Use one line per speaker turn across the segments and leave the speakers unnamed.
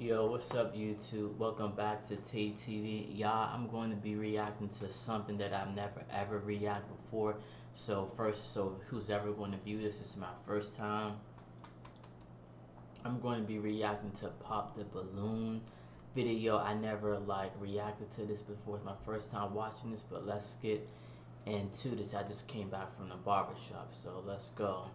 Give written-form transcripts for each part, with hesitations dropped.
Yo, what's up, YouTube? Welcome back to TTV. Y'all, I'm going to be reacting to something that I've never ever reacted before. So who's ever going to view this is my first time. I'm going to be reacting to Pop the Balloon video. I never reacted to this before. It's my first time watching this, but let's get into this. I just came back from the barbershop, so let's go.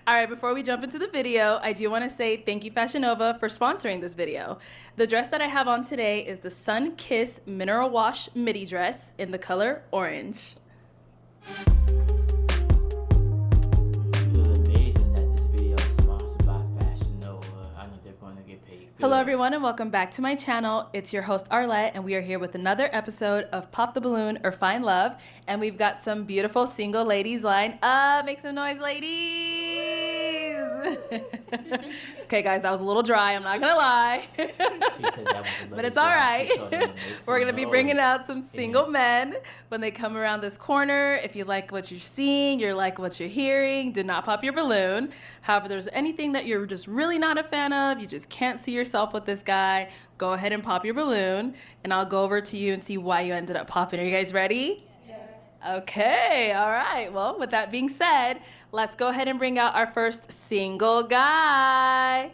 All right, before we jump into the video, I do want to say thank you, Fashion Nova, for sponsoring this video. The dress that I have on today is the Sun Kiss Mineral Wash Midi Dress in the color orange. Hello everyone and welcome back to my channel. It's your host Arlette and we are here with another episode of Pop the Balloon or Find Love, and we've got some beautiful single ladies lined up. Make some noise, ladies. Okay guys, that was a little dry, I'm not gonna lie.
She said that was
but it's all right. We're gonna be bringing out some single men when they come around this corner. If you like what you're seeing, you like what you're hearing, do not pop your balloon. However, there's anything that you're just really not a fan of, you just can't see yourself with this guy, go ahead and pop your balloon and I'll go over to you and see why you ended up popping. Are you guys ready? Yes. Okay, all right. Well, with that being said, let's go ahead and bring out our first single guy.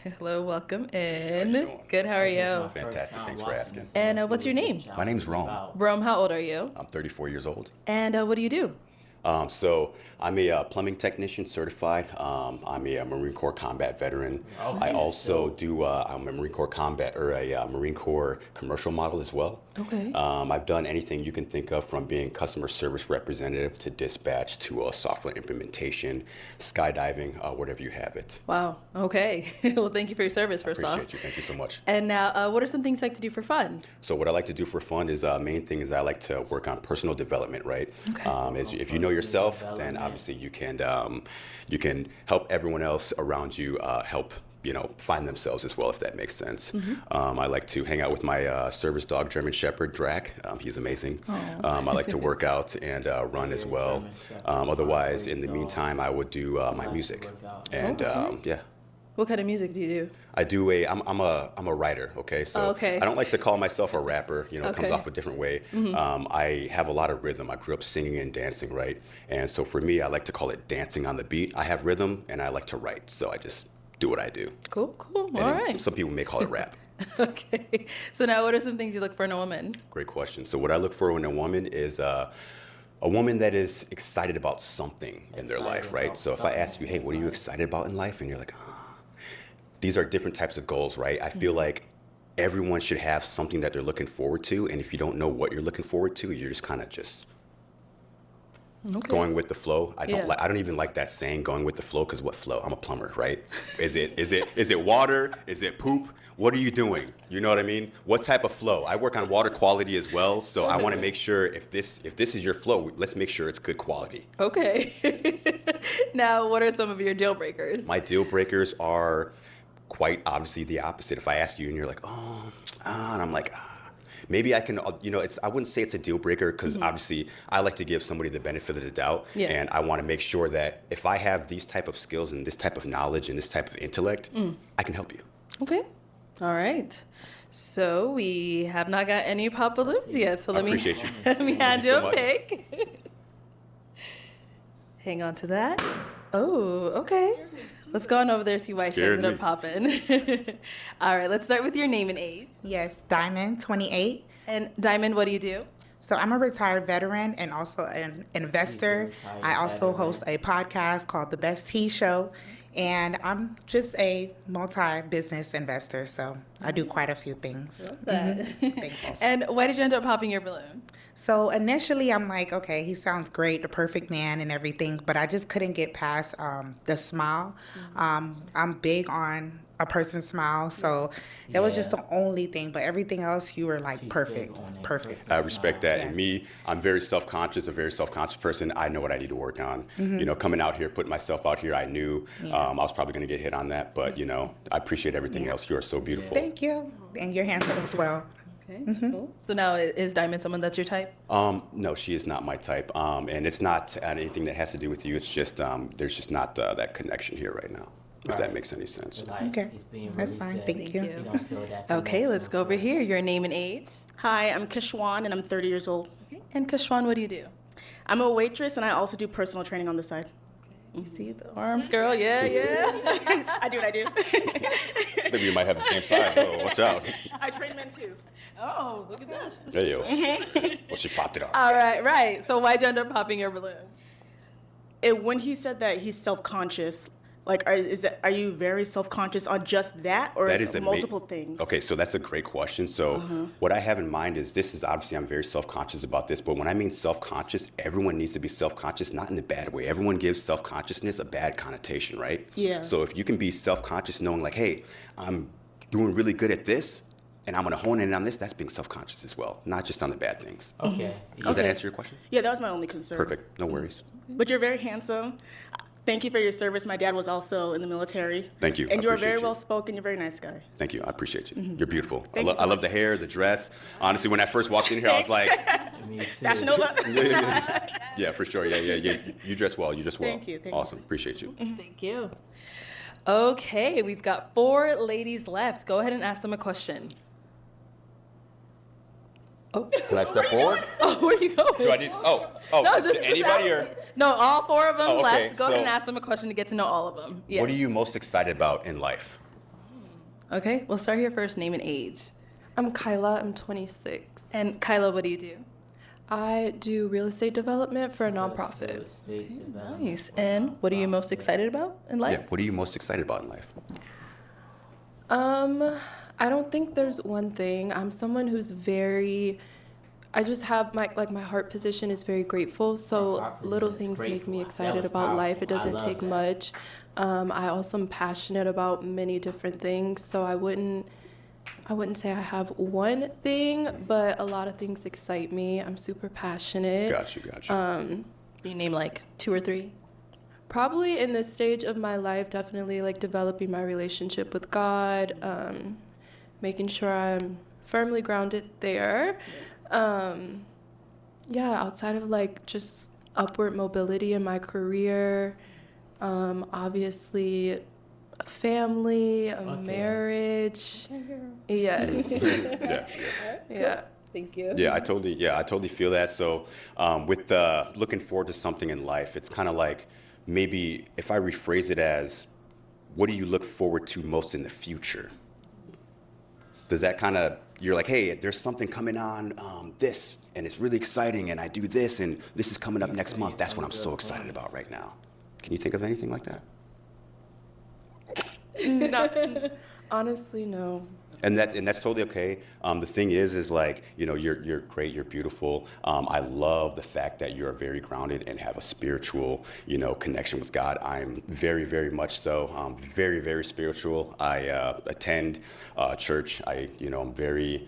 Hello, welcome in.
How you doing?
Good, how are you?
Fantastic, thanks for asking.
And what's your name?
My name's Rome.
Rome, how old are you?
I'm 34 years old.
And what do you do?
So I'm a plumbing technician certified. I'm a Marine Corps combat veteran. I also do, I'm a Marine Corps combat or a Marine Corps commercial model as well.
Okay.
I've done anything you can think of, from being customer service representative to dispatch to software implementation, skydiving, whatever you have it.
Wow. Okay. Well, thank you for your service, first off.
Appreciate you. Thank you so much.
And now, what are some things you like to do for fun?
So what I like to do for fun is, main thing is I like to work on personal development, right?
Okay.
If you know yourself, then obviously you can help everyone else around you help find themselves as well, if that makes sense. I like to hang out with my service dog, German Shepherd, Drac. He's amazing. I like to work out and run as well. Otherwise, in the meantime, I would do my music. And yeah.
What kind of music do you do?
I do I'm a writer, okay? So I don't like to call myself a rapper, it comes off a different way. I have a lot of rhythm. I grew up singing and dancing, right? And so for me, I like to call it dancing on the beat. I have rhythm and I like to write, so I just do what I do.
Cool.
And
All right.
Some people may call it rap.
Okay. So now what are some things you look for in a woman?
Great question. So what I look for in a woman is a woman that is excited about something in their life, right? So if I ask you, hey, what are you excited about in life? And you're like, these are different types of goals, right? I feel like everyone should have something that they're looking forward to. And if you don't know what you're looking forward to, you're just kind of just going with the flow. I don't even like that saying, going with the flow, because what flow? I'm a plumber, right? Is it water? Is it poop? What are you doing? You know what I mean? What type of flow? I work on water quality as well, so I want to make sure if this is your flow, let's make sure it's good quality.
Okay. Now, what are some of your deal breakers?
My deal breakers are quite obviously the opposite. If I ask you and you're like, and I'm like, maybe I can, I wouldn't say it's a deal breaker, because obviously I like to give somebody the benefit of the doubt. Yeah. And I want to make sure that if I have these type of skills and this type of knowledge and this type of intellect, I can help you.
Okay. All right. So we have not got any pop balloons yet. So let me hand you a pick. Hang on to that. Oh, okay. Let's go on over there, see why she ended up popping. All right, let's start with your name and age.
Yes, Diamond, 28.
And Diamond, what do you do?
So I'm a retired veteran and also an investor. I also host a podcast called The Best Tea Show. And I'm just a multi-business investor, so I do quite a few things.
Love that. And why did you end up popping your balloon?
So initially, I'm like, okay, he sounds great, the perfect man and everything, but I just couldn't get past the smile. I'm big on a person's smile, so that was just the only thing. But everything else, you were like perfect.
I respect that. Yes. And me, I'm very self-conscious, a very self-conscious person. I know what I need to work on. Coming out here, putting myself out here, I knew I was probably going to get hit on that. But, I appreciate everything else. You are so beautiful.
Thank you. And you're handsome as well.
Okay, cool. So now, is Diamond someone that's your type?
No, she is not my type. And it's not anything that has to do with you. It's just, there's just not that connection here right now. If that makes any sense.
Okay, that's fine. Thank you.
Okay, let's go over here. Your name and age.
Hi, I'm Kishwan, and I'm 30 years old.
Okay. And Kishwan, what do you do?
I'm a waitress, and I also do personal training on the side.
You see the arms, girl? Yeah.
I do.
I think we might have the same size. Oh, watch out.
I train men, too.
Oh, look at this.
There you go. Well, she popped it off.
All right. So why'd you end up popping your balloon?
When he said that he's self-conscious, like, are you very self-conscious on just that, or is it multiple things?
Okay, so that's a great question. So what I have in mind is obviously I'm very self-conscious about this, but when I mean self-conscious, everyone needs to be self-conscious, not in the bad way. Everyone gives self-consciousness a bad connotation, right?
Yeah.
So if you can be self-conscious knowing like, hey, I'm doing really good at this, and I'm going to hone in on this, that's being self-conscious as well, not just on the bad things.
Okay.
Does that answer your question?
Yeah, that was my only concern.
Perfect. No worries.
But you're very handsome. Thank you for your service. My dad was also in the military.
Thank you.
And you are very well spoken. You're a very nice guy.
Thank you. I appreciate you. You're beautiful. I
you so
love the hair, the dress. Honestly, when I first walked in here, I was like,
Fashion Nova.
Yeah, for sure. Yeah. You dress well.
Thank you.
Awesome. Appreciate you.
Thank you. Okay, we've got 4 ladies left. Go ahead and ask them a question. Oh.
Can I step forward?
Oh, where are you going?
Do I need? No, just anybody or?
No, all 4 of them
okay.
left. Go ahead and ask them a question to get to know all of them. Yes.
What are you most excited about in life?
Okay, we'll start here first. Name and age.
I'm Kyla. I'm 26.
And Kyla, what do you do?
I do real estate development for a nonprofit.
Nice. And what are you most excited about in life?
Yeah. What are you most excited about in life?
I don't think there's one thing. I'm someone who's I just have my heart position is very grateful. So little things make me excited about life. It doesn't take much. I also am passionate about many different things. So I wouldn't say I have one thing, but a lot of things excite me. I'm super passionate.
Got you.
Can you name like 2 or 3?
Probably in this stage of my life, definitely like developing my relationship with God, making sure I'm firmly grounded there. Outside of like just upward mobility in my career, obviously a family, a marriage. Yes. Yeah.
Thank you.
Yeah, I totally feel that. So with looking forward to something in life, it's kind of like maybe if I rephrase it as, what do you look forward to most in the future? Does that kind of, you're like, hey, there's something coming on this, and it's really exciting, and I do this, and this is coming up next month. That's what I'm so excited about right now. Can you think of anything like that?
Nothing. Honestly, no.
And that's totally okay. The thing is like, you're great, you're beautiful. I love the fact that you're very grounded and have a spiritual, connection with God. I'm very, very much so. Very, very spiritual. I attend church. I'm very,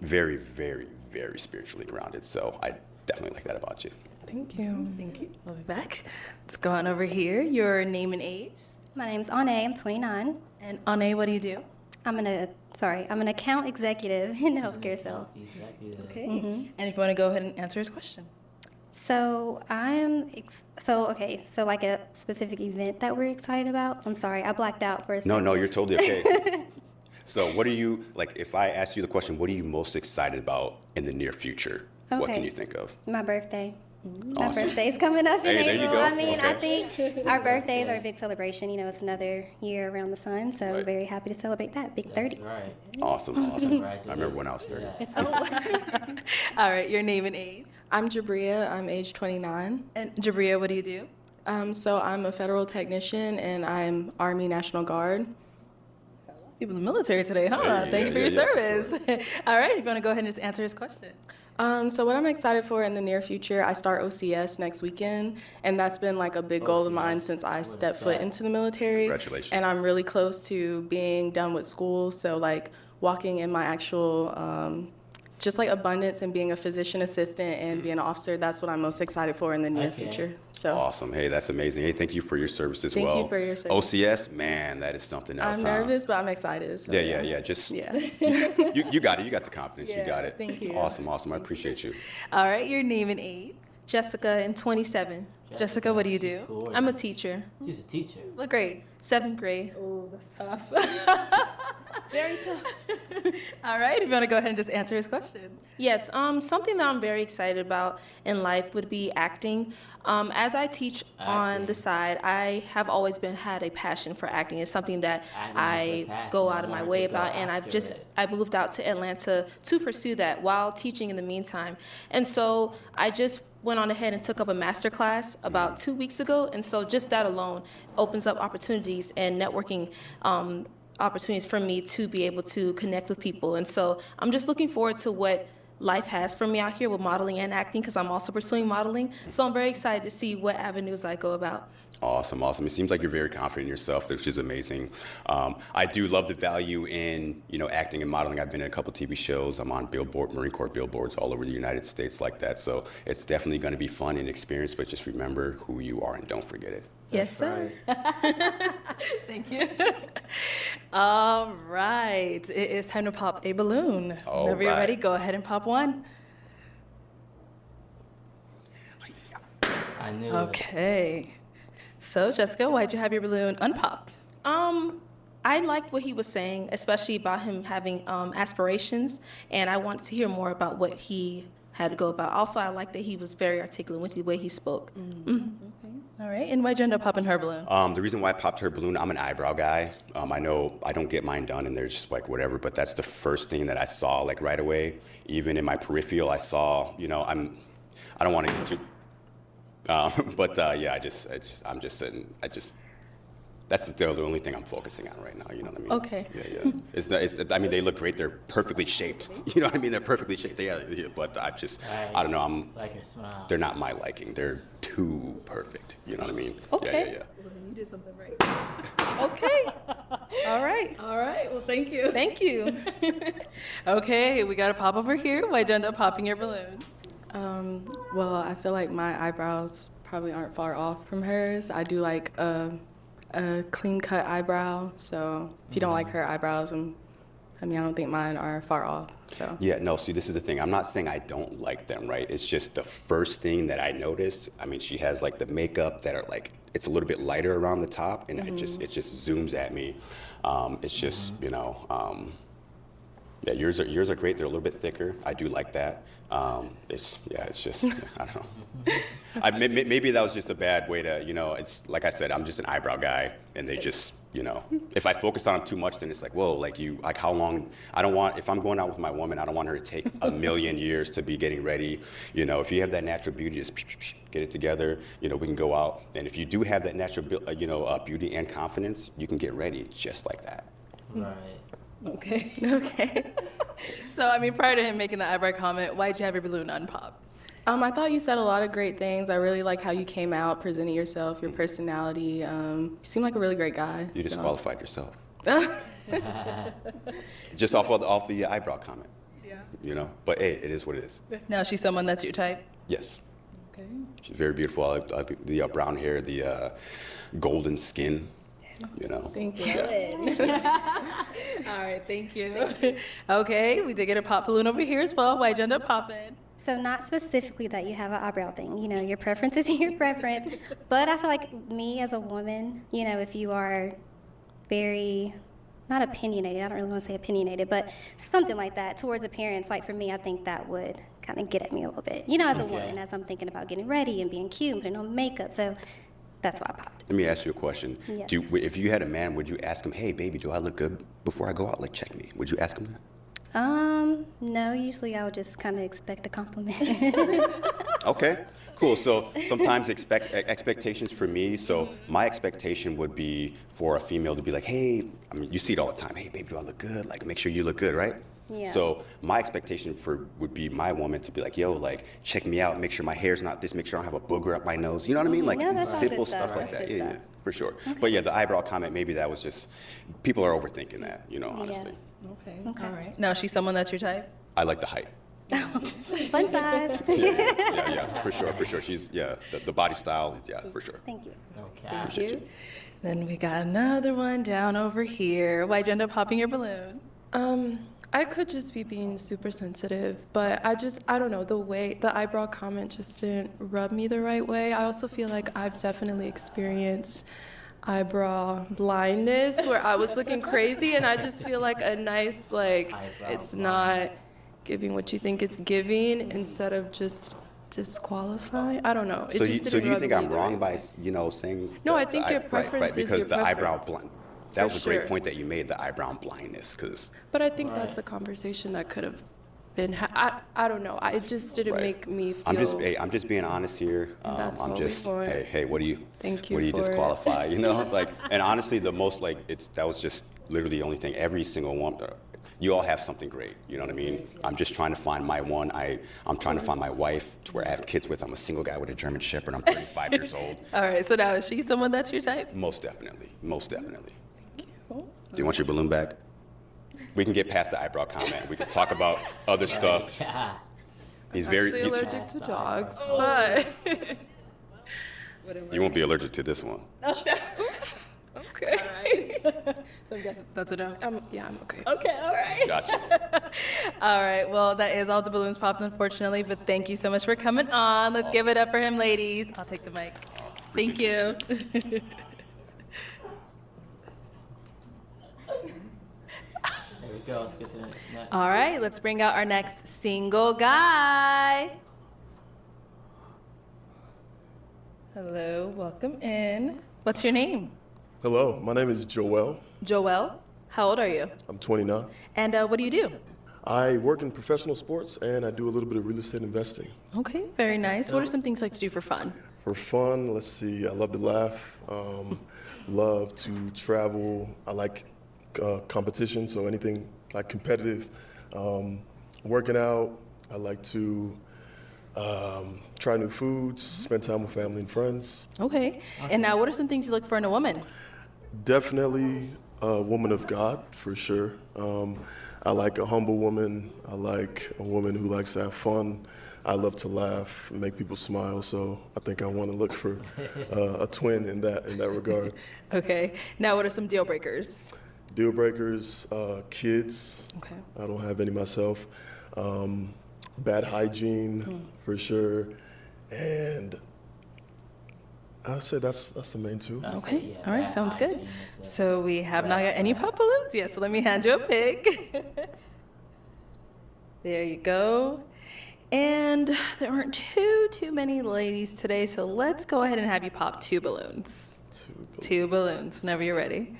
very, very, very spiritually grounded. So I definitely like that about you.
Thank you. Thank you. We'll be back. Let's go on over here. Your name and age.
My name's Ane. I'm 29.
And Ane, what do you do?
I'm an account executive in healthcare sales.
Okay. And if you want to go ahead and answer his question.
So like a specific event that we're excited about. I'm sorry, I blacked out for a second.
No, you're totally okay. So what are you, like, if I ask you the question, what are you most excited about in the near future?
Okay.
What can you think of?
My birthday.
Awesome.
My birthday's coming up in
Hey, there you
April.
go.
I mean,
Okay.
I think our birthdays are a big celebration. It's another year around the sun, so I'm very happy to celebrate that. Big 30.
That's right.
Awesome. I remember when I was 30.
Yeah.
All right, your name and age.
I'm Jabria. I'm age 29.
And Jabria, what do you do?
So I'm a federal technician, and I'm Army National Guard.
People in the military today, huh?
Yeah,
Thank you for your
yeah,
service. All right, if you want to go ahead and just answer his question.
So what I'm excited for in the near future, I start OCS next weekend, and that's been like a big goal of mine since I stepped foot into the military.
Congratulations.
And I'm really close to being done with school, so like walking in my actual just like abundance and being a physician assistant and being an officer, that's what I'm most excited for in the near future. So
Awesome. Hey, that's amazing. Hey, thank you for your service as well.
Thank you for your service.
OCS, man, that is something else.
I'm nervous, but I'm excited. So
Yeah. Just
Yeah.
you got it. You got the confidence. You
Yeah,
got it.
thank you.
Awesome. I appreciate you.
All right, your name and age.
Jessica, and 27.
Jessica, what do you do?
I'm a teacher.
She's a teacher.
What grade?
7th grade.
Oh, that's tough.
It's very tough.
All right, if you want to go ahead and just answer his question.
Yes, something that I'm very excited about in life would be acting. As I teach on the side, I have always had a passion for acting. It's something that I go out of my way about, and I moved out to Atlanta to pursue that while teaching in the meantime. And so I just went on ahead and took up a master class about 2 weeks ago, and so just that alone opens up opportunities and networking opportunities for me to be able to connect with people. And so I'm just looking forward to what life has for me out here with modeling and acting, because I'm also pursuing modeling. So I'm very excited to see what avenues I go about.
Awesome. It seems like you're very confident in yourself, which is amazing. I do love the value in, acting and modeling. I've been in a couple TV shows. I'm on Marine Corps billboards all over the United States like that. So it's definitely going to be fun and experience, but just remember who you are and don't forget it.
Yes, sir.
Thank you. All right, it is time to pop a balloon.
All
Whenever you're
right.
ready, go ahead and pop one.
I knew it.
Okay. So, Jessica, why'd you have your balloon unpopped?
I liked what he was saying, especially about him having aspirations, and I wanted to hear more about what he had to go about. Also, I liked that he was very articulate with the way he spoke.
All right, and why'd you end up popping her balloon?
The reason why I popped her balloon, I'm an eyebrow guy. I know I don't get mine done and they're just like whatever, but that's the first thing that I saw like right away. Even in my peripheral, I saw, I don't want to get too, yeah, that's the only thing I'm focusing on right now, you know what I mean?
Okay.
Yeah. They look great. They're perfectly shaped. You know what I mean? They're perfectly shaped. Yeah, but I don't know.
Like a smile.
They're not my liking. They're too perfect. You know what I mean?
Okay.
Yeah.
You did something right.
Okay. All right.
All right, well, thank you.
Thank you.
Okay, we got a pop over here. Why'd you end up popping your balloon?
Well, I feel like my eyebrows probably aren't far off from hers. I do like a clean cut eyebrow, so if you don't like her eyebrows, I don't think mine are far off. So
Yeah, no, see, this is the thing. I'm not saying I don't like them, right? It's just the first thing that I noticed. She has like the makeup that are like, it's a little bit lighter around the top, and it just zooms at me. It's just, yeah, yours are great. They're a little bit thicker. I do like that. It's just, I don't know. Maybe that was just a bad way to, it's like I said, I'm just an eyebrow guy, and they just, if I focus on them too much, then it's like, whoa, how long, if I'm going out with my woman, I don't want her to take a million years to be getting ready. If you have that natural beauty, just get it together, we can go out. And if you do have that natural, beauty and confidence, you can get ready just like that.
Right.
Okay. Okay. So, I mean, prior to him making the eyebrow comment, why'd you have your balloon unpopped?
I thought you said a lot of great things. I really like how you came out, presenting yourself, your personality. You seem like a really great guy.
You disqualified yourself. Just off the eyebrow comment. Yeah. You know, but hey, it is what it is.
Now, she's someone that's your type?
Yes.
Okay.
She's very beautiful. I like the brown hair, the golden skin. You know.
Thank you.
All right, thank you. Okay, we did get a pop balloon over here as well. Why'd you end up popping?
So not specifically that you have an eyebrow thing. You know, your preference is your preference. But I feel like me as a woman, you know, if you are very, not opinionated, I don't really want to say opinionated, but something like that towards appearance, like for me, I think that would kind of get at me a little bit. You know, as a woman, as I'm thinking about getting ready and being cute and putting on makeup. So that's why I popped.
Let me ask you a question.
Yes.
If you had a man, would you ask him, hey, baby, do I look good before I go out? Like, check me. Would you ask him that?
No, usually I would just kind of expect a compliment.
Okay, cool. So sometimes expectations for me, so my expectation would be for a female to be like, hey, I mean, you see it all the time. Hey, baby, do I look good? Like, make sure you look good, right?
Yeah.
So my expectation would be my woman to be like, yo, like, check me out, make sure my hair's not this, make sure I don't have a booger up my nose. You know what I mean? Like,
No, that's all
simple
good stuff.
stuff like
That's
that.
good
Yeah,
stuff.
for sure. Okay. But yeah, the eyebrow comment, maybe that was just, people are overthinking that, you know, honestly.
Okay. All right. Now, she's someone that's your type?
I like the height.
Fun size.
Yeah, for sure. She's, the body style, for sure.
Thank you.
Okay.
Appreciate you.
Then we got another one down over here. Why'd you end up popping your balloon?
I could just be being super sensitive, but I don't know, the eyebrow comment just didn't rub me the right way. I also feel like I've definitely experienced eyebrow blindness where I was looking crazy, and I just feel like a nice, like, it's not giving what you think it's giving instead of just disqualifying. I don't know.
So do you think I'm wrong by, saying?
No, I think your preference is
because
your
the eyebrow
preference.
blind. That was a great
sure.
point that you made, the eyebrow blindness, because.
But I think that's a conversation that could have been. I don't know. It just didn't make me feel.
I'm just being honest here.
That's
I'm
what
just.
we want.
Hey, what do you?
Thank you
What do you
for it.
disqualify? You know, like, and honestly, the most that was just literally the only thing. Every single one. You all have something great, you know what I mean? I'm just trying to find my one. I'm trying to find my wife to where I have kids with. I'm a single guy with a German Shepherd. I'm 35 years old.
All right, so now is she someone that's your type?
Most definitely. Do you want your balloon back? We can get past the eyebrow comment. We can talk about other stuff.
Yeah.
He's
Actually allergic to dogs, but
You won't be allergic to this one.
okay.
So I'm guessing that's a no.
Yeah, I'm okay.
Okay, all right.
Gotcha.
All right, well, that is all the balloons popped, unfortunately, but thank you so much for coming on. Let's give it up for him, ladies. I'll take the mic. Thank you.
There we go. Let's get to the next.
All right, let's bring out our next single guy. Hello, welcome in. What's your name?
Hello, my name is Joel.
Joel. How old are you?
I'm 29.
And what do you do?
I work in professional sports and I do a little bit of real estate investing.
Okay, very nice. What are some things you like to do for fun?
For fun, let's see, I love to laugh, love to travel. I like competition, so anything like competitive. Working out, I like to try new foods, spend time with family and friends.
Okay. And now, what are some things you look for in a woman?
Definitely a woman of God, for sure. I like a humble woman. I like a woman who likes to have fun. I love to laugh and make people smile, so I think I want to look for a twin in that regard.
Okay. Now, what are some deal breakers?
Deal breakers, kids.
Okay.
I don't have any myself. Bad hygiene, for sure. And I'd say that's the main two.
Okay. All right. Sounds good. So we have not got any pop balloons yet. So let me hand you a pic. There you go. And there aren't too many ladies today. So let's go ahead and have you pop two balloons. Two balloons. Whenever you're ready.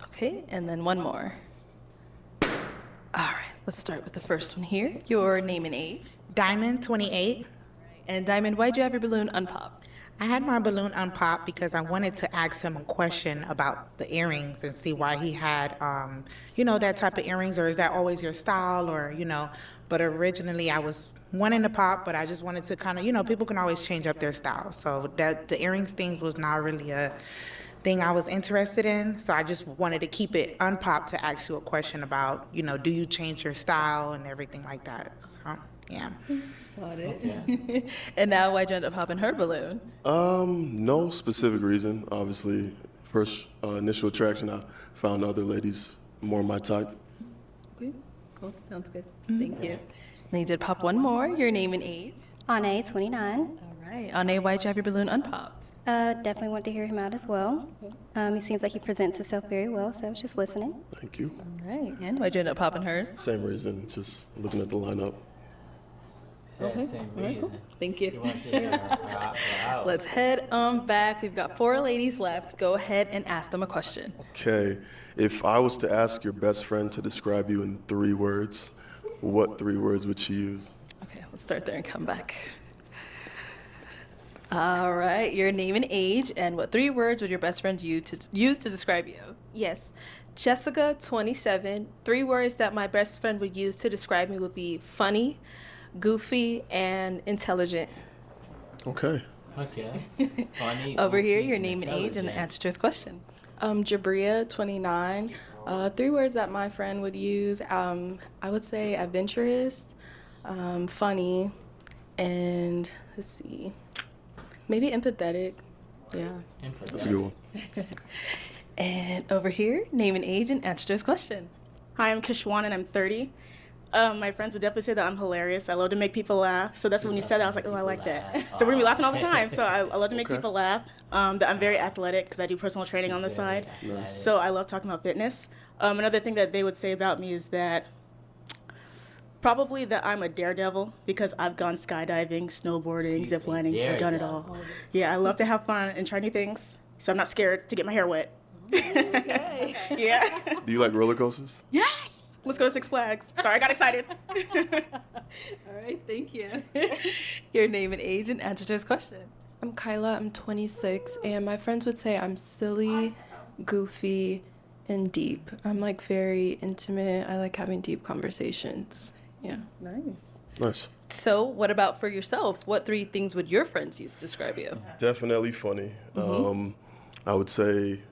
Okay. And then one more. All right. Let's start with the first one here. Your name and age.
Diamond, 28.
And Diamond, why'd you have your balloon unpopped?
I had my balloon unpopped because I wanted to ask him a question about the earrings and see why he had, that type of earrings, or is that always your style, or, but originally I was wanting to pop, but I just wanted to kind of, people can always change up their style. So that the earrings things was not really a thing I was interested in. So I just wanted to keep it unpopped to ask you a question about, do you change your style and everything like that. So, yeah.
Got it. Okay. And now why'd you end up popping her balloon?
No specific reason. Obviously, first initial attraction, I found other ladies more my type.
Okay. Cool. Sounds good. Thank you. And you did pop one more. Your name and age?
Ane, 29.
All right. Ane, why'd you have your balloon unpopped?
Definitely want to hear him out as well. He seems like he presents himself very well, so I was just listening.
Thank you.
All right. And why'd you end up popping hers?
Same reason, just looking at the lineup.
Okay.
Same reason.
Cool. Thank you.
Let's
head back. We've got 4 ladies left. Go ahead and ask them a question.
Okay. If I was to ask your best friend to describe you in 3 words, what 3 words would she use?
Okay, let's start there and come back. All right, your name and age, and what 3 words would your best friend use to describe you?
Yes. Jessica, 27. 3 words that my best friend would use to describe me would be funny, goofy, and intelligent.
Okay.
Funny.
Over here, your name and age, and the answer to his question.
Jabria, 29. 3 words that my friend would use, I would say adventurous, funny, and let's see, maybe empathetic. Yeah.
That's a good one.
And over here, name and age, and answer to his question.
Hi, I'm Kishwan, and I'm 30. My friends would definitely say that I'm hilarious. I love to make people laugh. So that's when you said that, I was like, oh, I like that. So we're going to be laughing all the time. So I love to make people laugh. That I'm very athletic because I do personal training on the side.
Nice.
So I love talking about fitness. Another thing that they would say about me is that probably that I'm a daredevil because I've gone skydiving, snowboarding, ziplining. I've done it all. Yeah, I love to have fun and try new things. So I'm not scared to get my hair wet.
Okay.
Yeah.
Do you like roller coasters?
Yes! Let's go to Six Flags. Sorry, I got excited.
All right, thank you. Your name and age, and answer to his question.
I'm Kyla, I'm 26, and my friends would say I'm silly, goofy, and deep. I'm like very intimate. I like having deep conversations. Yeah.
Nice.
So what about for yourself? What 3 things would your friends use to describe you?
Definitely funny. I would say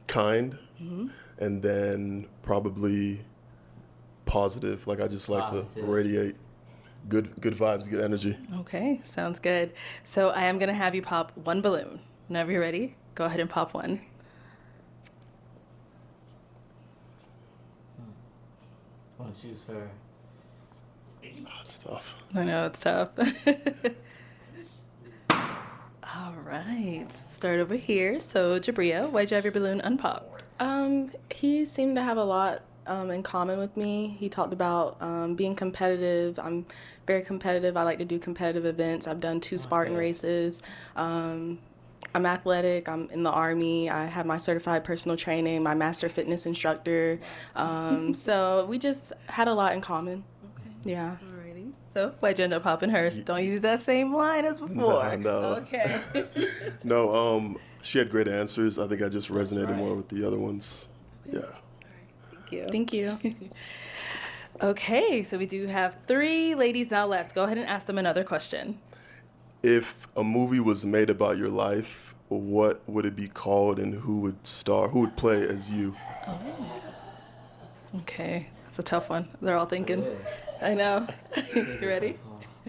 kind, and then probably positive. Like I just like to radiate good vibes, good energy.
Okay, sounds good. So I am gonna have you pop 1 balloon. Whenever you're ready, go ahead and pop 1.
Why don't you choose her?
It's tough.
I know, it's tough. All right, start over here. So Jabria, why'd you have your balloon unpopped?
He seemed to have a lot in common with me. He talked about being competitive. I'm very competitive. I like to do competitive events. I've done 2 Spartan races. I'm athletic. I'm in the Army. I have my certified personal training, my master fitness instructor. So we just had a lot in common.
Okay.
Yeah.
Alrighty. So why'd you end up popping hers? Don't use that same line as before.
No.
Okay.
No, she had great answers. I think I just resonated more with the other ones. Yeah.
Thank you. Okay, so we do have 3 ladies now left. Go ahead and ask them another question.
If a movie was made about your life, what would it be called, and who would star? Who would play as you?
Okay, that's a tough one. They're all thinking. I know. You ready?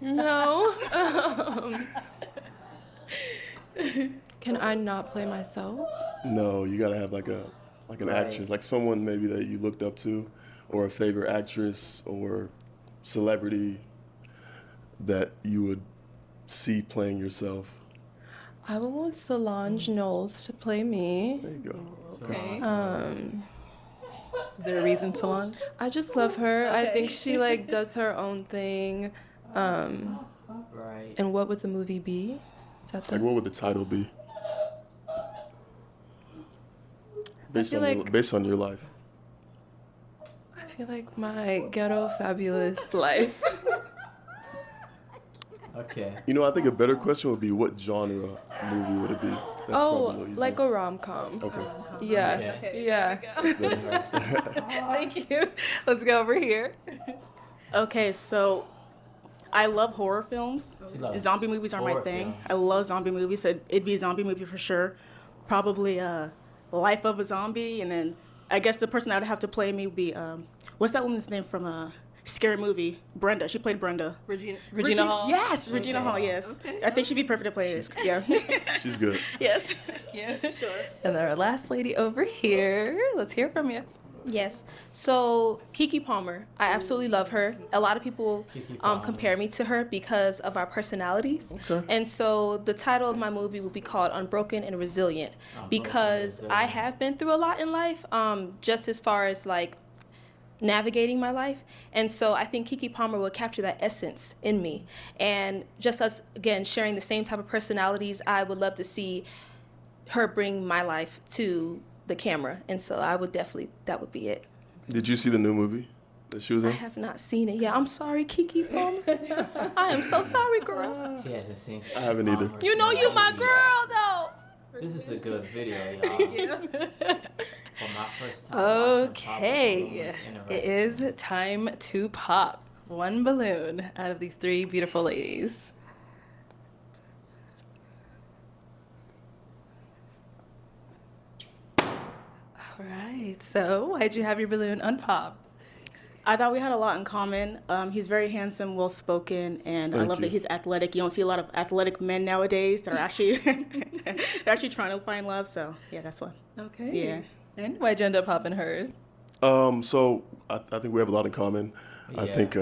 No. Can I not play myself?
No, you gotta have like an actress, like someone maybe that you looked up to, or a favorite actress or celebrity that you would see playing yourself.
I would want Solange Knowles to play me.
There you go.
Okay. Is there a reason, Solange?
I just love her. I think she like does her own thing.
Right.
And what would the movie be? Is that
Like, what would the title be? Based on your life.
I feel like my ghetto fabulous life.
Okay.
You know, I think a better question would be what genre movie would it be? That's probably a little
like
easier.
a rom-com.
Okay.
Yeah.
Okay.
Yeah.
Thank you. Let's go over here.
Okay, so I love horror films.
She loves
Zombie movies are my
horror
thing.
films.
I love zombie movies, so it'd be a zombie movie for sure. Probably Life of a Zombie, and then I guess the person that would have to play me would be what's that woman's name from Scary Movie? Brenda. She played Brenda.
Regina Hall.
Yes, Regina Hall. Yes, I think she'd be perfect to play it. Yeah.
She's good.
Yes.
Yeah. Sure. And then our last lady over here. Let's hear from you.
Yes. So Keke Palmer, I absolutely love her. A lot of people compare me to her because of our personalities.
Okay.
And so the title of my movie will be called Unbroken and Resilient because I have been through a lot in life, just as far as like navigating my life. And so I think Keke Palmer will capture that essence in me. And just us, again, sharing the same type of personalities, I would love to see her bring my life to the camera. And so I would definitely, that would be it.
Did you see the new movie that she was in?
I have not seen it yet. I'm sorry, Keke Palmer. I am so sorry, girl.
She hasn't seen.
I haven't either.
You know you my girl, though.
This is a good video, y'all. For my first time
Okay. It is time to pop one balloon out of these three beautiful ladies. All right. So, why'd you have your balloon unpopped?
I thought we had a lot in common. He's very handsome, well-spoken, and I
Thank
love
you.
that he's athletic. You don't see a lot of athletic men nowadays that are actually they're actually trying to find love. So yeah, that's why.
Okay.
Yeah.
And why'd you end up popping hers?
So I think we have a lot in common. I
Yeah.
think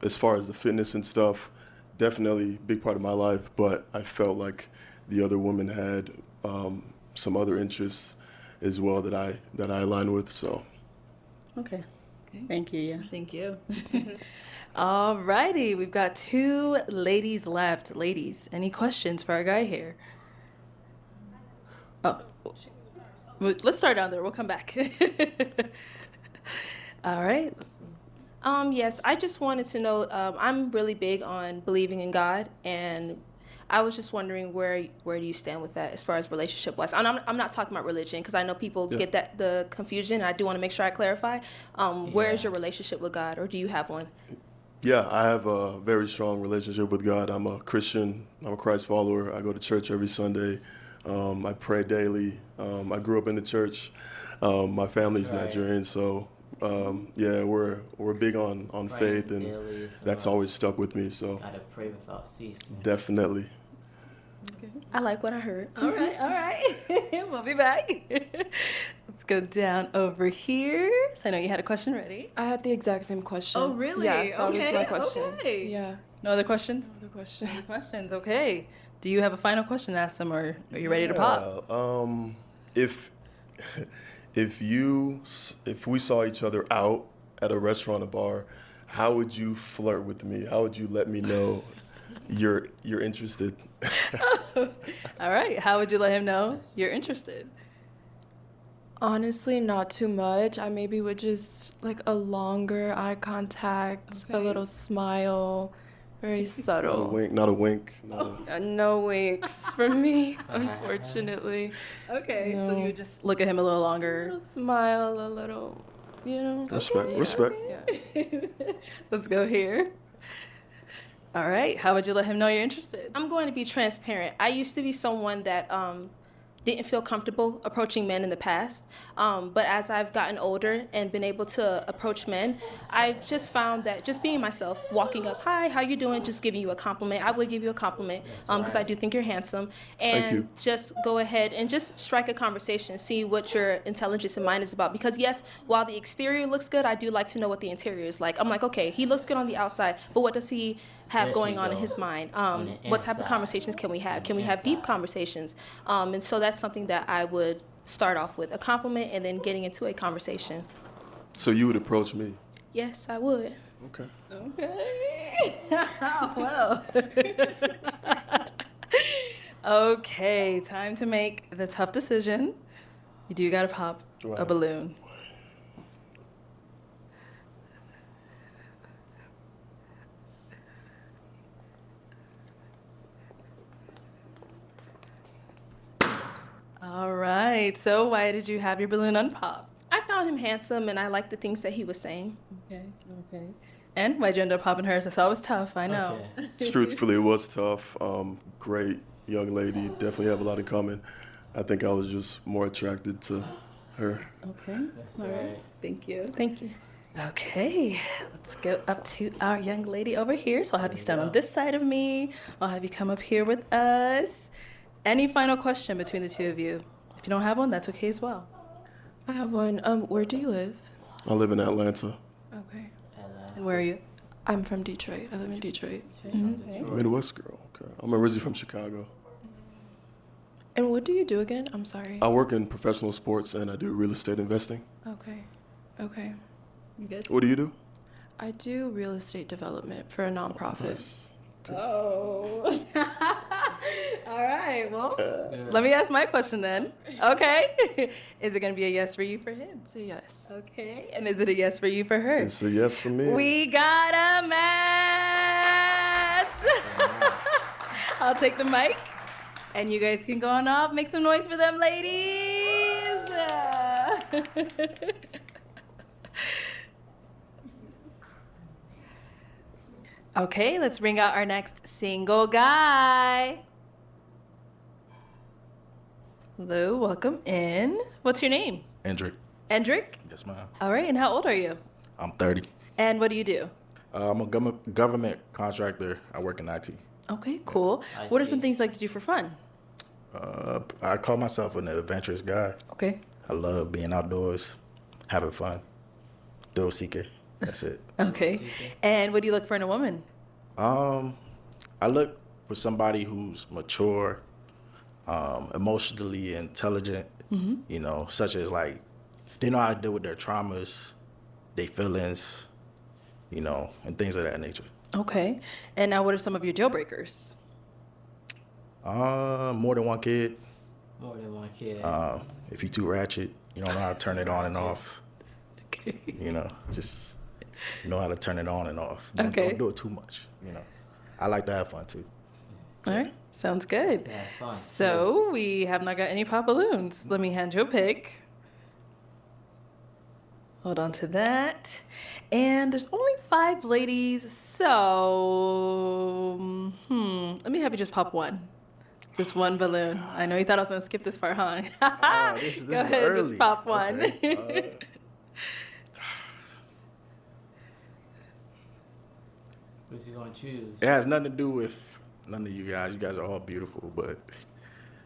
as far as the fitness and stuff, definitely a big part of my life. But I felt like the other woman had some other interests as well that I align with. So
Okay. Thank you. Yeah.
Thank you. All righty. We've got two ladies left. Ladies, any questions for our guy here? Oh. Let's start down there. We'll come back. All right.
Yes, I just wanted to know, I'm really big on believing in God, and I was just wondering where do you stand with that as far as relationship wise? And I'm not talking about religion because I know people get the confusion. And I do want to make sure I clarify. Where is your relationship with God, or do you have one?
yeah, I have a very strong relationship with God. I'm a Christian. I'm a Christ follower. I go to church every Sunday. I pray daily. I grew up in the church. My family's Nigerian, so yeah, we're big on faith, and that's always stuck with me. So
Gotta pray without ceasing.
definitely.
I like what I heard.
All right. We'll be back. Let's go down over here. So I know you had a question ready.
I had the exact same question.
Oh, really?
Yeah, that was
Okay,
my question.
okay.
Yeah.
No other questions?
The question.
Questions, okay. Do you have a final question to ask them, or are you ready to pop?
If we saw each other out at a restaurant or bar, how would you flirt with me? How would you let me know you're interested?
All right. How would you let him know you're interested?
Honestly, not too much. I maybe would just like a longer eye contact, a little smile, very subtle.
Not a wink.
No winks from me, unfortunately.
Okay. So
No.
you would just look at him a little
A
longer.
little smile, a little, you know.
Respect.
Yeah.
Let's go here. All right. How would you let him know you're interested?
I'm going to be transparent. I used to be someone that didn't feel comfortable approaching men in the past. But as I've gotten older and been able to approach men, I've just found that just being myself, walking up, hi, how you doing? Just giving you a compliment. I would give you a compliment because I do think you're handsome. And
Thank you.
just go ahead and just strike a conversation, see what your intelligence and mind is about. Because yes, while the exterior looks good, I do like to know what the interior is like. I'm like, okay, he looks good on the outside, but what does he have going on in his mind? What type of conversations can we have? Can we have deep conversations? And so that's something that I would start off with, a compliment and then getting into a conversation.
So you would approach me?
Yes, I would.
Okay.
Okay. Well. Okay, time to make the tough decision. You do gotta pop a balloon. right. So why did you have your balloon unpopped?
I found him handsome, and I liked the things that he was saying.
Okay. And why'd you end up popping hers? That's always tough, I know.
Okay.
Truthfully, it was tough. Great young lady, definitely have a lot in common. I think I was just more attracted to her.
Okay.
That's
All right.
right.
Thank you.
Thank you.
Okay, let's go up to our young lady over here. So I'll have you stand on this side of me. I'll have you come up here with us. Any final question between the two of you? If you don't have one, that's okay as well.
I have one. Where do you live?
I live in Atlanta.
Okay.
And where are you?
I'm from Detroit. I live in Detroit.
Okay.
Midwest girl. Okay. I'm originally from Chicago.
And what do you do again? I'm sorry.
I work in professional sports and I do real estate investing.
Okay.
You good?
What do you do?
I do real estate development for a nonprofit.
Nice.
Oh. All right. Well, let me ask my question then. Okay. Is it going to be a yes for you for him?
It's a yes.
Okay. And is it a yes for you for her?
It's a yes for me.
We got a match. I'll take the mic. And you guys can go on off. Make some noise for them, ladies. Okay, let's bring out our next single guy. Hello, welcome in. What's your name?
Endrick.
Endrick?
Yes, ma'am.
All right, and how old are you?
I'm 30.
And what do you do?
I'm a government contractor. I work in IT.
Okay, cool. What are some things you like to do for fun?
I call myself an adventurous guy.
Okay.
I love being outdoors, having fun, thrill seeker. That's it.
Okay. And what do you look for in a woman?
I look for somebody who's mature, emotionally intelligent, you know, such as like they know how to deal with their traumas, their feelings, you know, and things of that nature.
Okay. And now what are some of your deal breakers?
More than one kid.
More than one kid.
If you're too ratchet, you don't know how to turn it on and off.
Okay.
You know, just know how to turn it on and off.
Okay.
Don't do it too much, you know. I like to have fun too.
All right. Sounds good.
Yeah, fun.
So we have not got any pop balloons. Let me hand you a pick. Hold on to that. And there's only 5 ladies, so let me have you just pop one. Just one balloon. I know you thought I was gonna skip this part, huh?
This
Go
is
ahead,
early.
just pop one.
Okay.
Who's he gonna choose?
It has nothing to do with none of you guys. You guys are all beautiful, but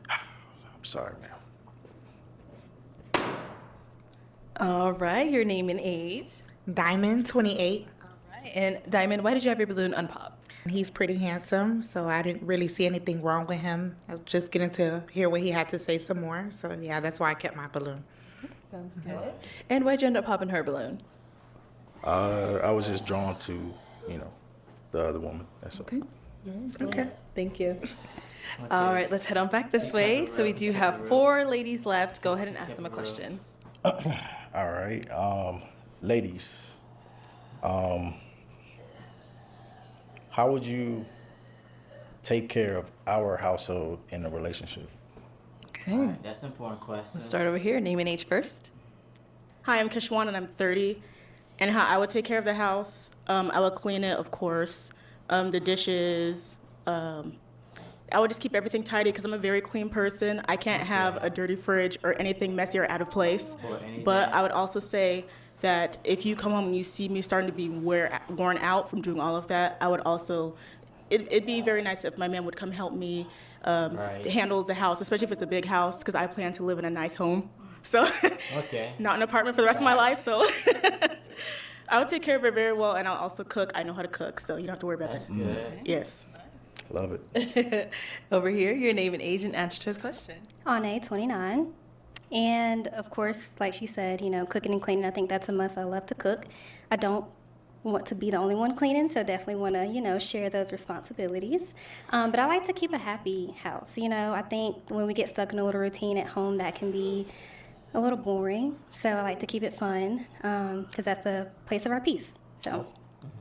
I'm sorry, man.
All right, your name and age.
Diamond, 28.
All right, and Diamond, why did you have your balloon unpopped?
He's pretty handsome, so I didn't really see anything wrong with him. I was just getting to hear what he had to say some more. So yeah, that's why I kept my balloon.
Sounds good. And why'd you end up popping her balloon?
I was just drawn to, you know, the other woman. That's okay.
Okay.
Thank you. All right, let's head on back this way. So we do have 4 ladies left. Go ahead and ask them a question.
All right. Ladies, how would you take care of our household in a relationship?
Okay.
That's an important question.
Let's start over here. Name and age first.
Hi, I'm Kishwan and I'm 30. And how I would take care of the house, I would clean it, of course. The dishes, I would just keep everything tidy because I'm a very clean person. I can't have a dirty fridge or anything messy or out of place. But I would also say that if you come home and you see me starting to be worn out from doing all of that, I would also, it'd be very nice if my man would come help me to handle the house, especially if it's a big house, because I plan to live in a nice home. So not an apartment for the rest of my life. So I would take care of it very well, and I'll also cook. I know how to cook, so you don't have to worry about that.
Good.
Yes.
Love it.
Over here, your name and age and answer to his question.
Ane, 29. And of course, like she said, you know, cooking and cleaning, I think that's a must. I love to cook. I don't want to be the only one cleaning, so definitely want to, you know, share those responsibilities. But I like to keep a happy house. You know, I think when we get stuck in a little routine at home, that can be a little boring. So I like to keep it fun because that's the place of our peace. So,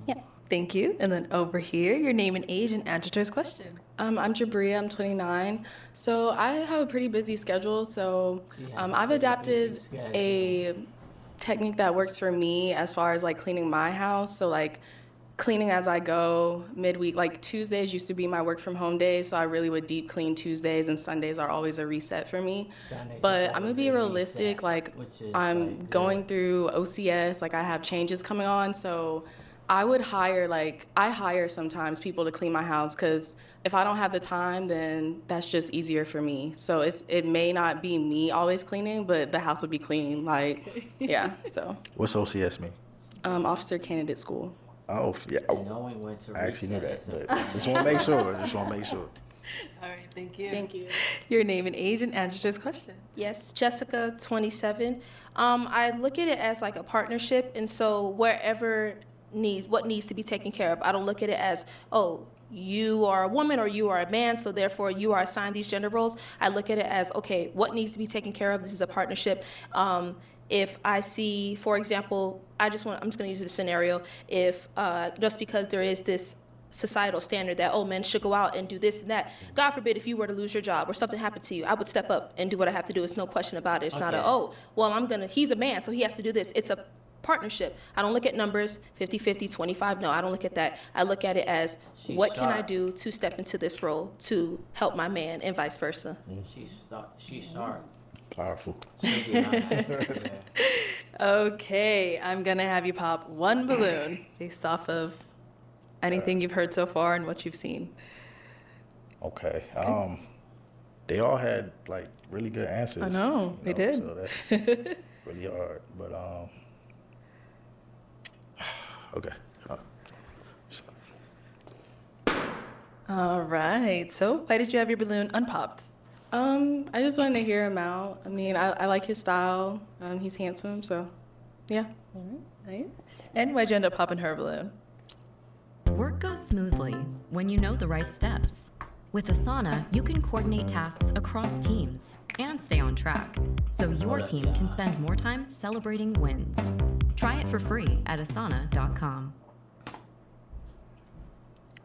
yeah.
Thank you. And then over here, your name and age and answer to his question.
I'm Jabria, I'm 29. So I have a pretty busy schedule. So I've adapted a technique that works for me as far as like cleaning my house. So like cleaning as I go midweek, like Tuesdays used to be my work from home days. So I really would deep clean Tuesdays, and Sundays are always a reset for me. But I'm gonna be realistic. Like I'm going through OCS, like I have changes coming on. So I would hire sometimes people to clean my house, because if I don't have the time, then that's just easier for me. So it may not be me always cleaning, but the house would be clean. Like, yeah, so.
What's OCS mean?
Officer Candidate School.
Oh, yeah.
Knowing when to
I actually knew that,
reset.
but just want to make sure.
All right, thank you.
Thank you.
Your name and age and answer to his question.
Yes, Jessica, 27. I look at it as like a partnership, and so wherever what needs to be taken care of, I don't look at it as, oh, you are a woman or you are a man, so therefore you are assigned these gender roles. I look at it as, okay, what needs to be taken care of? This is a partnership. If I see, for example, I'm just going to use this scenario. If just because there is this societal standard that, oh, men should go out and do this and that, God forbid if you were to lose your job or something happened to you, I would step up and do what I have to do. It's no question about it. It's not he's a man, so he has to do this. It's a partnership. I don't look at numbers, 50-50, 25. No, I don't look at that. I look at it as, what can I do to step into this role to help my man, and vice versa.
She's sharp.
Powerful.
Okay, I'm going to have you pop one balloon based off of anything you've heard so far and what you've seen.
Okay. They all had like really good answers.
I know, they did.
So that's really hard. But okay.
All right. So why did you have your balloon unpopped?
I just wanted to hear him out. I mean, I like his style. He's handsome, so yeah.
All right, nice. And why'd you end up popping her balloon?
Work goes smoothly when you know the right steps. With Asana, you can coordinate tasks across teams and stay on track, so your team can spend more time celebrating wins. Try it for free at asana.com.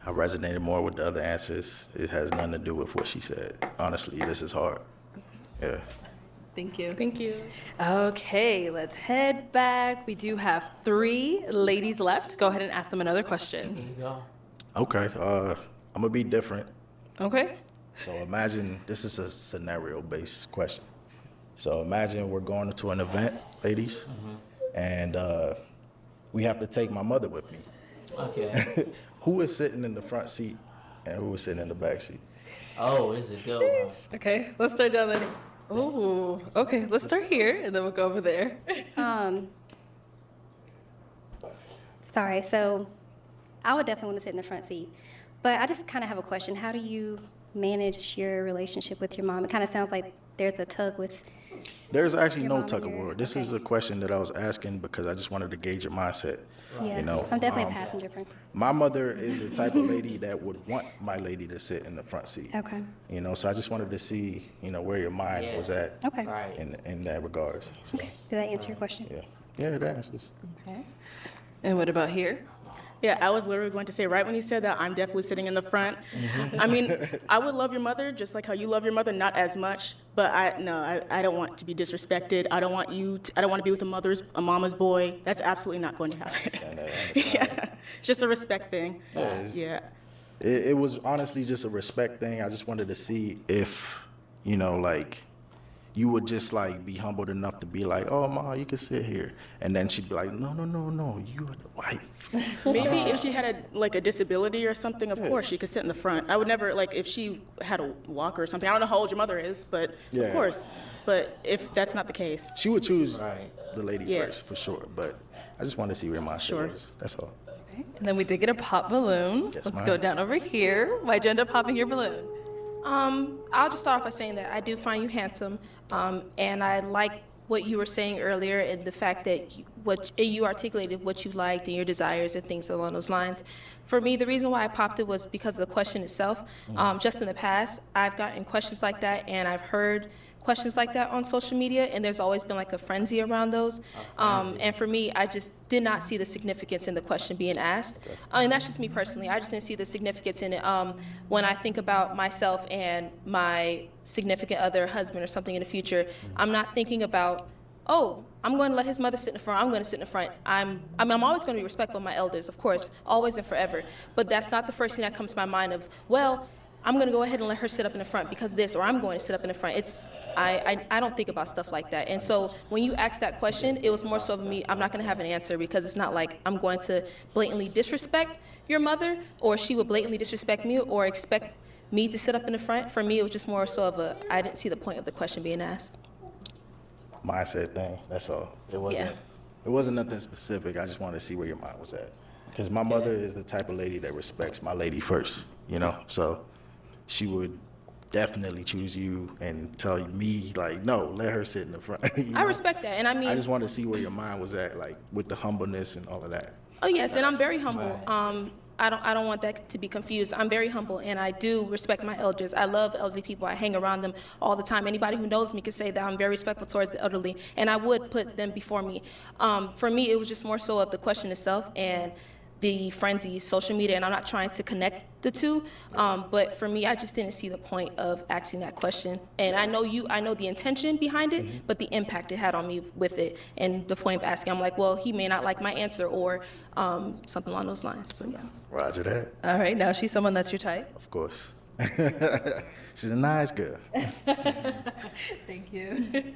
I resonated more with the other answers. It has nothing to do with what she said. Honestly, this is hard. Yeah.
Thank you.
Thank you.
Okay, let's head back. We do have 3 ladies left. Go ahead and ask them another question.
Here you go.
Okay. I'm gonna be different.
Okay.
So imagine this is a scenario-based question. So imagine we're going to an event, ladies, and we have to take my mother with me.
Okay.
Who is sitting in the front seat and who is sitting in the back seat?
Oh, this is a good one.
Okay, let's start down there. Oh, okay, let's start here and then we'll go over there.
Sorry, so I would definitely want to sit in the front seat. But I just kind of have a question. How do you manage your relationship with your mom? It kind of sounds like there's a tug with.
There's actually no
mom
tug of
and your-
war. This is a question that I was asking because I just wanted to gauge your mindset.
Yeah,
You know,
I'm definitely a passenger princess.
My mother is the type of lady that would want my lady to sit in the front seat.
Okay.
You know, so I just wanted to see, you know, where your mind was at
Okay.
Right.
in that regards. So,
Did that answer your question?
yeah. Yeah, it answers.
Okay. And what about here?
Yeah, I was literally going to say, right when he said that, I'm definitely sitting in the front. I mean, I would love your mother just like how you love your mother, not as much, but I don't want to be disrespected. I don't want to be with a mama's boy. That's absolutely not going to happen. Yeah, it's just a respect thing. Yeah.
It was honestly just a respect thing. I just wanted to see if, you know, like, you would just like be humbled enough to be like, oh, Ma, you can sit here. And then she'd be like, no, you are the wife.
Maybe if she had a disability or something, of course she could sit in the front. I would never, like, if she had a walker or something. I don't know how old your mother is, but of course. But if that's not the case.
She would choose the lady
Yes.
first, for sure. But I just wanted to see where my shit was. That's all.
Okay. And then we did get a pop balloon.
Yes,
Let's
ma'am.
go down over here. Why'd you end up popping your balloon?
I'll just start off by saying that I do find you handsome, and I like what you were saying earlier and the fact that you articulated what you liked and your desires and things along those lines. For me, the reason why I popped it was because of the question itself. Just in the past, I've gotten questions like that, and I've heard questions like that on social media, and there's always been like a frenzy around those. And for me, I just did not see the significance in the question being asked. And that's just me personally. I just didn't see the significance in it. When I think about myself and my significant other, husband or something in the future, I'm not thinking about, oh, I'm going to let his mother sit in the front, I'm going to sit in the front. I'm always going to be respectful of my elders, of course, always and forever. But that's not the first thing that comes to my mind of, well, I'm going to go ahead and let her sit up in the front because of this, or I'm going to sit up in the front. I don't think about stuff like that. And so when you asked that question, it was more so of me, I'm not going to have an answer because it's not like I'm going to blatantly disrespect your mother, or she would blatantly disrespect me or expect me to sit up in the front. For me, it was just more so of I didn't see the point of the question being asked.
Mindset thing, that's all. It wasn't nothing specific. I just wanted to see where your mind was at. Because my mother is the type of lady that respects my lady first, you know? So she would definitely choose you and tell me, like, no, let her sit in the front. You know?
I respect that, and I mean,
I just wanted to see where your mind was at, like, with the humbleness and all of that.
Oh yes, and I'm very humble. I don't want that to be confused. I'm very humble, and I do respect my elders. I love elderly people. I hang around them all the time. Anybody who knows me can say that I'm very respectful towards the elderly, and I would put them before me. For me, it was just more so of the question itself and the frenzy, social media, and I'm not trying to connect the two, but for me, I just didn't see the point of asking that question. And I know the intention behind it, but the impact it had on me with it, and the point of asking, I'm like, well, he may not like my answer, or something along those lines. So yeah.
Roger that.
All right, now she's someone that's your type?
Of course. She's a nice girl.
Thank you.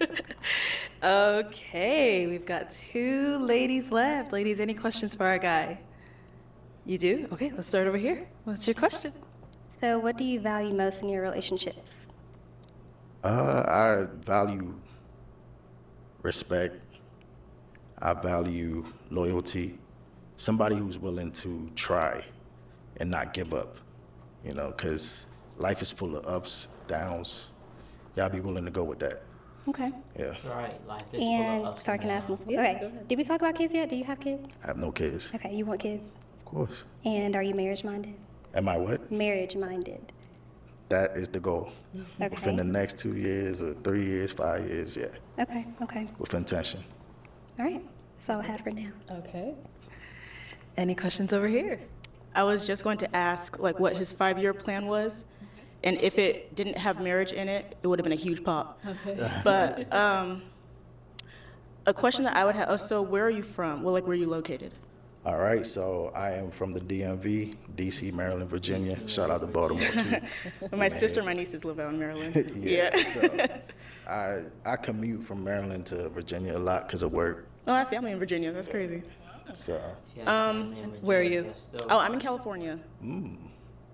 Okay, we've got 2 ladies left. Ladies, any questions for our guy? You do? Okay, let's start over here. What's your question?
So what do you value most in your relationships?
I value respect. I value loyalty. Somebody who's willing to try and not give up, you know, because life is full of ups, downs. Y'all be willing to go with that.
Okay.
Yeah.
That's right. Life is full
And,
of ups
sorry,
and
can I ask
downs.
multiple?
Yeah,
Okay.
go ahead.
Did we talk about kids yet? Do you have kids?
I have no kids.
Okay, you want kids?
Of course.
And are you marriage-minded?
Am I what?
Marriage-minded.
That is the goal.
Okay.
Within the next 2 years or 3 years, 5 years, yeah.
Okay.
With intention.
All right. That's all I have for now.
Okay. Any questions over here?
I was just going to ask, like, what his 5-year plan was, and if it didn't have marriage in it, it would have been a huge pop.
Okay.
But a question that I would have, so where are you from? Well, like, where are you located?
All right, so I am from the DMV, DC, Maryland, Virginia. Shout out to Baltimore, too.
My sister and my nieces live out in Maryland.
So I commute from Maryland to Virginia a lot because of work.
Oh, I have family in Virginia. That's crazy.
So
Where are you?
Oh, I'm in California.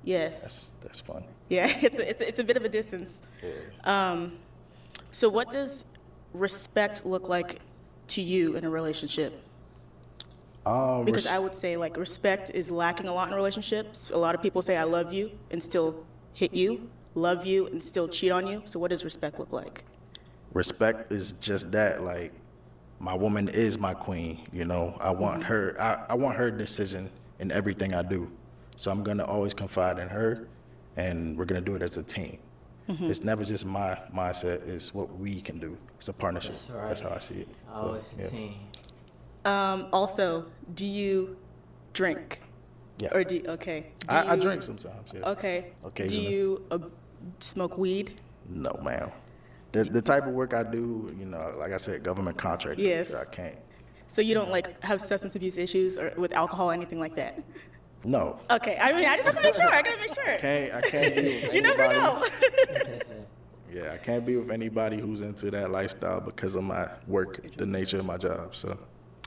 Yes.
that's fun.
Yeah, it's a bit of a distance.
Yeah.
So what does respect look like to you in a relationship? Because I would say, like, respect is lacking a lot in relationships. A lot of people say I love you and still hit you, love you and still cheat on you. So what does respect look like?
Respect is just that, like, my woman is my queen, you know. I want her, I want her decision in everything I do. So I'm gonna always confide in her, and we're gonna do it as a team. It's never just my mindset, it's what we can do. It's a partnership.
That's right.
That's how I see it.
Always
So,
a team.
Also, do you drink?
Yeah.
Or okay.
I drink sometimes, yeah.
Okay.
Occasionally.
Do you smoke weed?
No, ma'am. The type of work I do, you know, like I said, government contract.
Yes.
I can't.
So you don't, like, have substance abuse issues or with alcohol, anything like that?
No.
Okay. I mean, I just have to make sure. I gotta make sure.
I can't be with anybody.
You never know.
Yeah, I can't be with anybody who's into that lifestyle because of my work, the nature of my job. So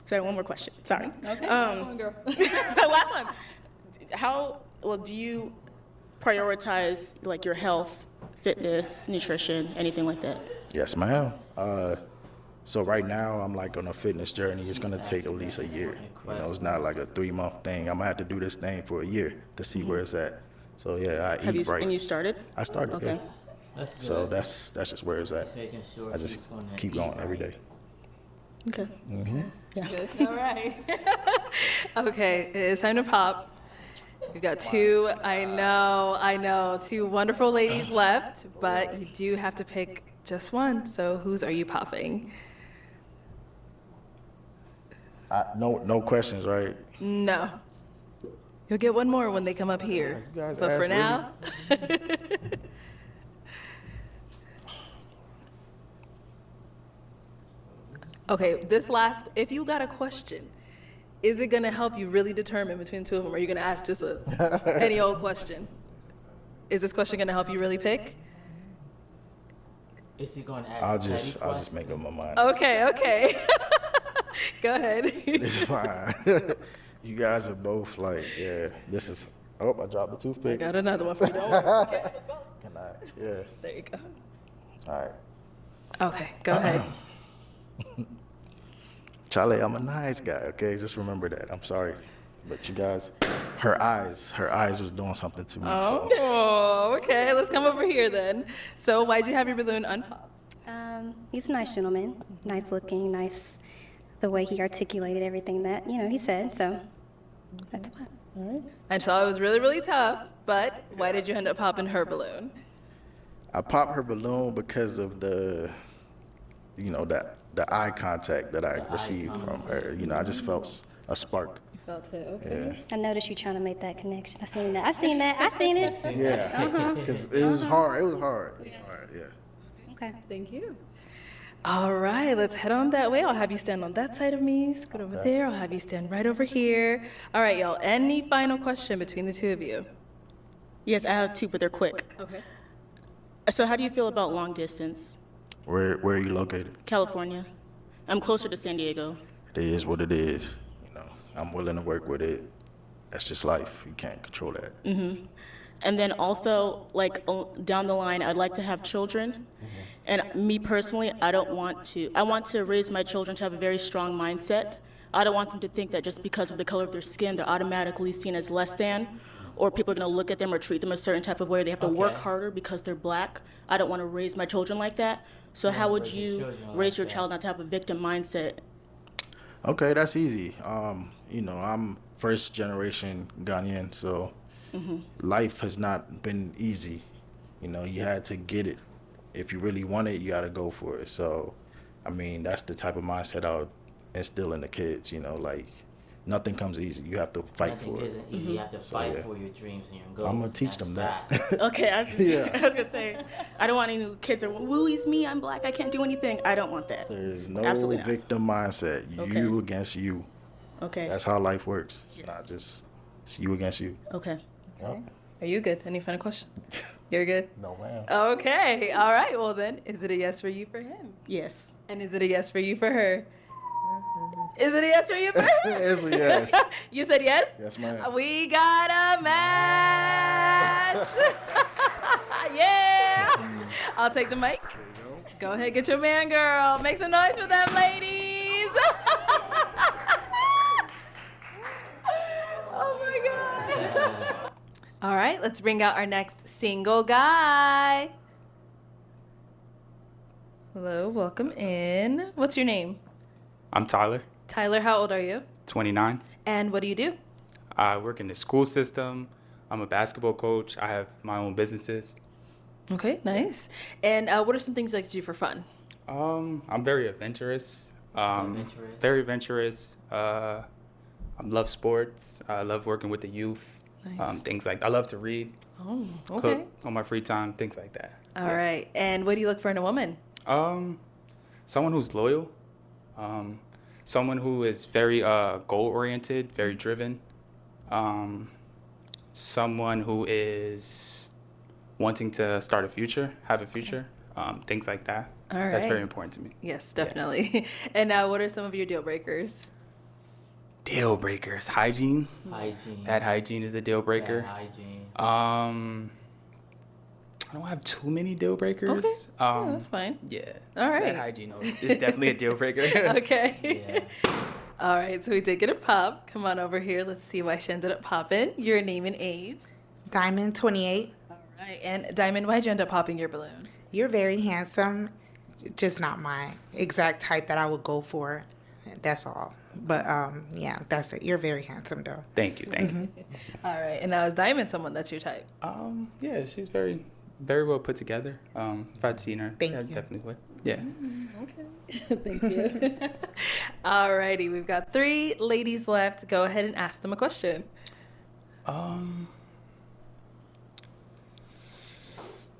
One more question. Sorry.
Okay. Last one, girl.
Last one. Do you prioritize, like, your health, fitness, nutrition, anything like that?
yes, ma'am. So right now I'm like on a fitness journey. It's gonna take at least a year. You know, it's not like a 3-month thing. I'm gonna have to do this thing for a year to see where it's at. So yeah, I eat right.
And you started?
I started.
Okay.
Yeah.
That's good.
So that's just where it's at.
Just making sure
I just
he's gonna
keep
eat
going every
right.
day.
Okay. Yeah.
Good. All right. Okay, it's time to pop. We've got 2, I know, 2 wonderful ladies left, but you do have to pick Just one. So whose are you popping?
No questions, right?
No. You'll get one more when they come up here.
You guys
But for now. Okay, this last, if you got a question, is it gonna help you really determine between the two of them, or are you gonna ask just any old question? Is this question gonna help you really pick?
Is he gonna ask?
I'll just make up my mind.
Okay. Go ahead.
It's fine. You guys are both like, yeah, this is, I dropped the toothpick.
I got another one for you. Okay.
Can I? Yeah.
There you go.
All right.
Okay, go ahead.
Charlie, I'm a nice guy, okay? Just remember that. I'm sorry. But you guys, her eyes was doing something to me.
Oh, okay. Let's come over here then. So why'd you have your balloon unpopped?
He's a nice gentleman, nice looking, nice the way he articulated everything that, he said. So that's why.
All right. I saw it was really, really tough, but why did you end up popping her balloon?
I popped her balloon because of the eye contact that I received from her. I just felt a spark.
You felt it, okay.
Yeah.
I noticed you trying to make that connection. I seen it.
Yeah. Because it was hard. It was hard, yeah.
Okay.
Thank you. All right, let's head on that way. I'll have you stand on that side of me, scoot over there. I'll have you stand right over here. All right, y'all, any final question between the two of you?
Yes, I have two, but they're quick.
Okay.
So how do you feel about long distance?
Where are you located?
California. I'm closer to San Diego.
It is what it is. I'm willing to work with it. That's just life. You can't control that.
Mm-hmm. And then also, down the line, I'd like to have children. And me personally, I want to raise my children to have a very strong mindset. I don't want them to think that just because of the color of their skin, they're automatically seen as less than, or people are going to look at them or treat them a certain type of way. They have to work harder because they're black. I don't want to raise my children like that. So how would you raise your child not to have a victim mindset?
Okay, that's easy. I'm first generation Ghanaian, so life has not been easy. You had to get it. If you really want it, you got to go for it. So, that's the type of mindset I would instill in the kids, nothing comes easy. You have to fight for it.
You have to fight for your dreams and your goals.
I'm going to teach them that.
Okay, I was going to say, I don't want any kids that, woo, it's me, I'm black, I can't do anything. I don't want that.
There's no victim mindset. Okay. You against you.
Okay.
That's how life works. It's not just, it's you against you.
Okay.
Yep.
Are you good? Any final question? You're good?
No, ma'am.
Okay. All right. Well, then, is it a yes for you for him?
Yes.
And is it a yes for you for her? Is it a yes for you for her?
It's a yes.
You said yes?
Yes, ma'am.
We got a match. Yeah. I'll take the mic.
There you
Go ahead, get your man, girl. Make some noise for them, ladies. Oh, my God. All right, let's bring out our next single guy. Hello, welcome in. What's your name?
I'm Tyler.
Tyler, how old are you?
29.
And what do you do?
I work in the school system. I'm a basketball coach. I have my own businesses.
Okay, nice. And what are some things you like to do for fun?
I'm very adventurous. Very adventurous. I love sports. I love working with the youth.
Nice.
Things like I love to read.
Oh, okay.
Cook on my free time. Things like that.
All right. And what do you look for in a woman?
Someone who's loyal. Someone who is very goal-oriented, very driven. Someone who is wanting to start a future, have a future, things like that.
All right.
That's very important to me.
Yes, definitely. Yeah. And what are some of your deal breakers?
Deal breakers. Hygiene. Bad hygiene is a deal breaker. I don't have too many deal breakers.
Okay. Yeah, that's fine.
Yeah.
All right.
Bad hygiene is definitely a deal breaker.
Okay. Yeah. All right, so we did get a pop. Come on over here. Let's see why she ended up popping. Your name and age.
Diamond, 28.
All right. And Diamond, why'd you end up popping your balloon?
You're very handsome. Just not my exact type that I would go for. That's all. But yeah, that's it. You're very handsome, though.
Thank you. Thank you.
All right. And now is Diamond someone that's your type?
Yeah, she's very very well put together. If I'd seen her,
Thank
I
you.
definitely would. Yeah.
Okay. Thank you. Alrighty, we've got 3 ladies left. Go ahead and ask them a question.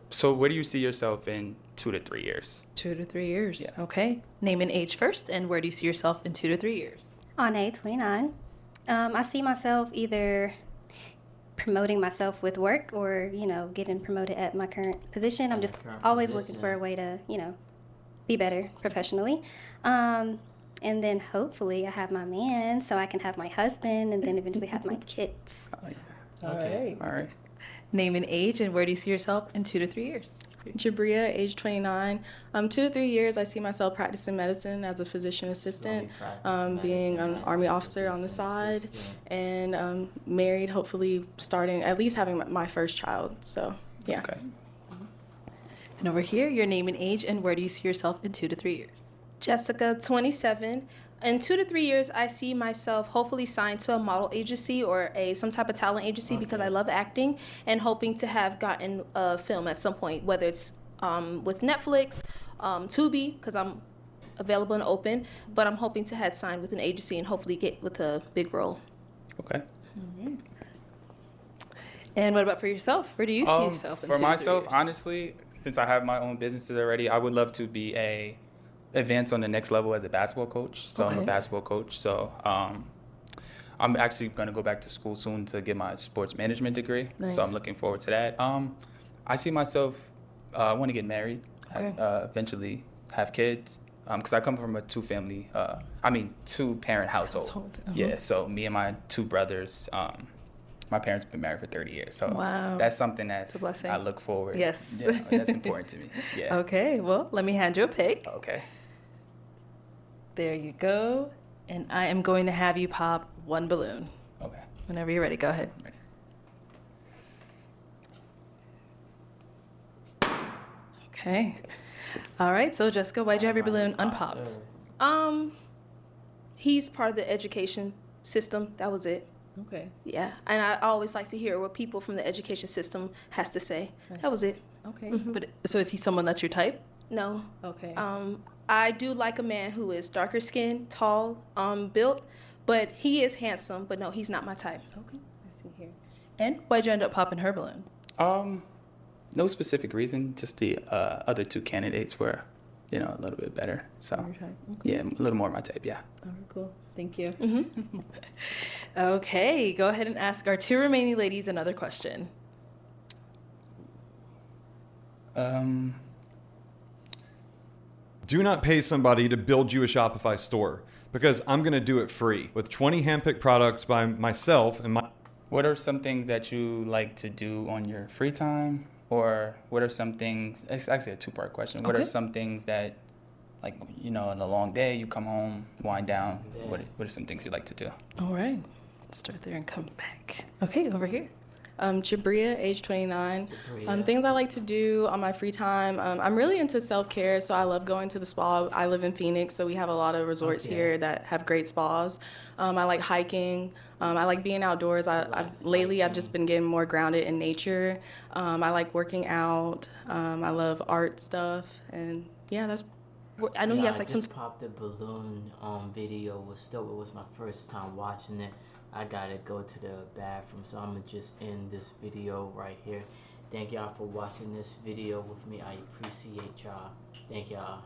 So where do you see yourself in 2 to 3 years?
2 to 3 years.
Yeah.
Okay. Name and age first, and where do you see yourself in 2 to 3 years?
Ane, 29. I see myself either promoting myself with work or, getting promoted at my current position. I'm just always looking for a way to, be better professionally. And then hopefully I have my man so I can have my husband and then eventually have my kids.
All right.
All right.
Name and age, and where do you see yourself in 2 to 3 years?
Jabria, age 29. 2 to 3 years, I see myself practicing medicine as a physician assistant, being an Army officer on the side, and married, hopefully starting, at least having my first child. So, yeah.
Okay.
And over here, your name and age, and where do you see yourself in 2 to 3 years?
Jessica, 27. In 2 to 3 years, I see myself hopefully signed to a model agency or some type of talent agency because I love acting, and hoping to have gotten a film at some point, whether it's with Netflix, Tubi, because I'm available and open, but I'm hoping to have signed with an agency and hopefully get with a big role.
Okay.
And what about for yourself? Where do you see yourself in 2 to 3 years?
For myself, honestly, since I have my own businesses already, I would love to be advance on the next level as a basketball coach. So I'm a basketball coach. So I'm actually going to go back to school soon to get my sports management degree.
Nice.
So I'm looking forward to that. I see myself, I want to get married, eventually have kids. Because I come from a two-parent household. Yeah, so me and my 2 brothers, my parents have been married for 30 years. So that's something that's
a blessing.
I look forward.
Yes.
Yeah, that's important to me. Yeah.
Okay, well, let me hand you a pick.
Okay.
There you go. And I am going to have you pop 1 balloon.
Okay.
Whenever you're ready, go ahead. Okay. All right, so Jessica, why'd you have your balloon unpopped?
He's part of the education system. That was it.
Okay.
Yeah, and I always like to hear what people from the education system has to say. That was it.
Okay. But so is he someone that's your type?
No.
Okay.
I do like a man who is darker skinned, tall, built, but he is handsome. But no, he's not my type.
Okay. I see here. And why'd you end up popping her balloon?
No specific reason. Just the other 2 candidates were, a little bit better. So
Okay.
yeah, a little more my type. Yeah.
All right, cool. Thank you. Okay, go ahead and ask our 2 remaining ladies another question.
Do not pay somebody to build you a Shopify store, because I'm going to do it free with 20 handpicked products by myself and my...
What are some things that you like to do on your free time? Or what are some things, it's actually a 2-part question. What are some things that, like, in a long day, you come home, wind down, what are some things you like to do?
All right, let's start there and come back. Okay, over here.
Jabria, age 29. Things I like to do on my free time. I'm really into self-care, so I love going to the spa. I live in Phoenix, so we have a lot of resorts here that have great spas. I like hiking. I like being outdoors. Lately, I've just been getting more grounded in nature. I like working out. I love art stuff, and yeah, that's. I know he has like some.
I just popped the balloon video. It was my first time watching it. I gotta go to the bathroom, so I'm gonna just end this video right here. Thank y'all for watching this video with me. I appreciate y'all. Thank y'all.